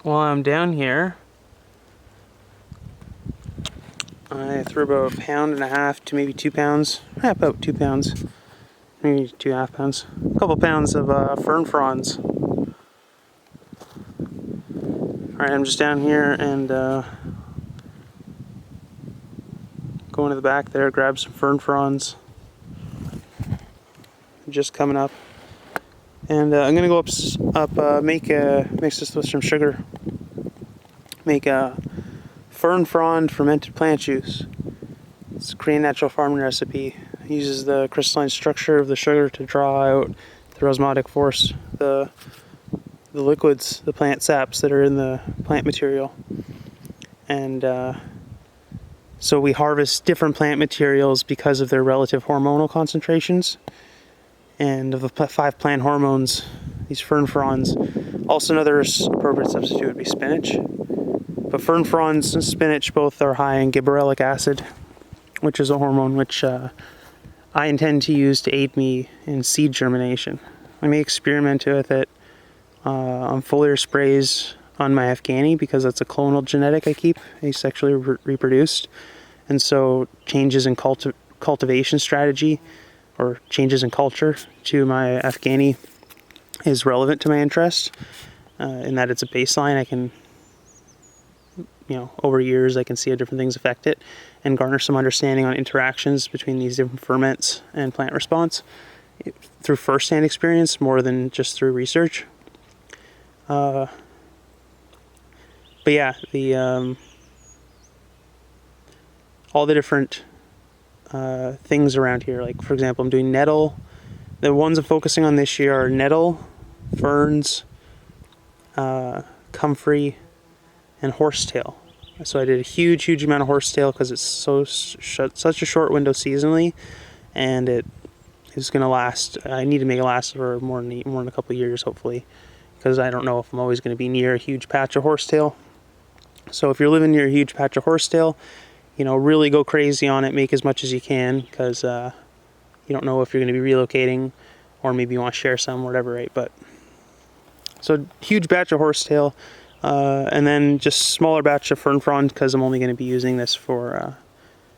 While I'm down here, I threw about 1.5 pounds to maybe 2 pounds, about 2 pounds, maybe 2.5 pounds, a couple pounds of fern fronds. Alright, I'm just down here and going to the back there, grab some fern fronds. Just coming up. And I'm gonna go mix this with some sugar. Make a fern frond fermented plant juice. It's a Korean natural farming recipe. It uses the crystalline structure of the sugar to draw out through osmotic force the liquids, the plant saps that are in the plant material. And so we harvest different plant materials because of their relative hormonal concentrations. And of the 5 plant hormones, these fern fronds. Also, another appropriate substitute would be spinach. But fern fronds and spinach both are high in gibberellic acid, which is a hormone which I intend to use to aid me in seed germination. I may experiment with it on foliar sprays on my Afghani because that's a clonal genetic I keep, asexually reproduced. And so changes in cultivation strategy or changes in culture to my Afghani is relevant to my interest in that it's a baseline. I can, over years I can see how different things affect it and garner some understanding on interactions between these different ferments and plant response through first-hand experience more than just through research. But yeah, all the different things around here, like for example, I'm doing nettle. The ones I'm focusing on this year are nettle, ferns, comfrey, and horsetail. So I did a huge amount of horsetail because it's such a short window seasonally, and it is going to last. I need to make it last for more than a couple of years, hopefully, because I don't know if I'm always going to be near a huge patch of horsetail. So if you're living near a huge patch of horsetail, really go crazy on it, make as much as you can, because you don't know if you're going to be relocating, or maybe you want to share some, whatever, right? But so huge batch of horsetail, and then just smaller batch of fern frond, because I'm only going to be using this for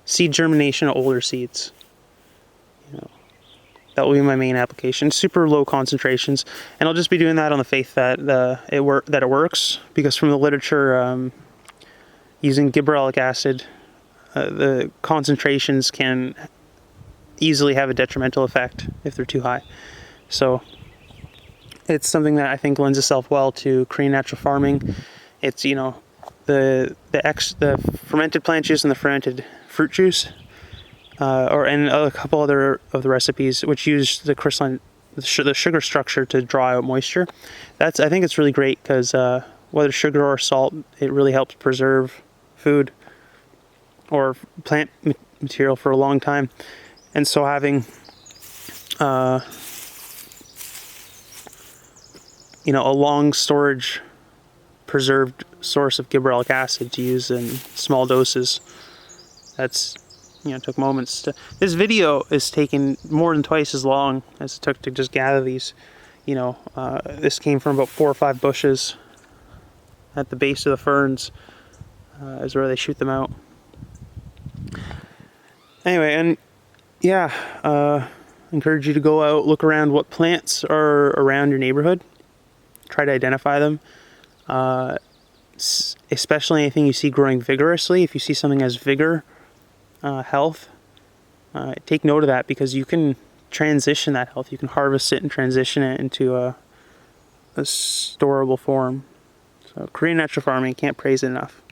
seed germination of older seeds. That will be my main application. Super low concentrations, and I'll just be doing that on the faith that it works, because from the literature, using gibberellic acid, the concentrations can easily have a detrimental effect if they're too high. So it's something that I think lends itself well to Korean natural farming. It's the fermented plant juice and the fermented fruit juice, and a couple other of the recipes which use the sugar structure to draw out moisture. I think it's really great because whether sugar or salt, it really helps preserve food or plant material for a long time. And so having a long storage preserved source of gibberellic acid to use in small doses, that's took moments to. This video is taking more than twice as long as it took to just gather these. This came from about 4 or 5 bushes at the base of the ferns, is where they shoot them out. Anyway, and yeah, encourage you to go out, look around what plants are around your neighborhood, try to identify them, especially anything you see growing vigorously. If you see something as vigor, health, take note of that, because you can transition that health. You can harvest it and transition it into a storable form. So Korean natural farming, can't praise it enough.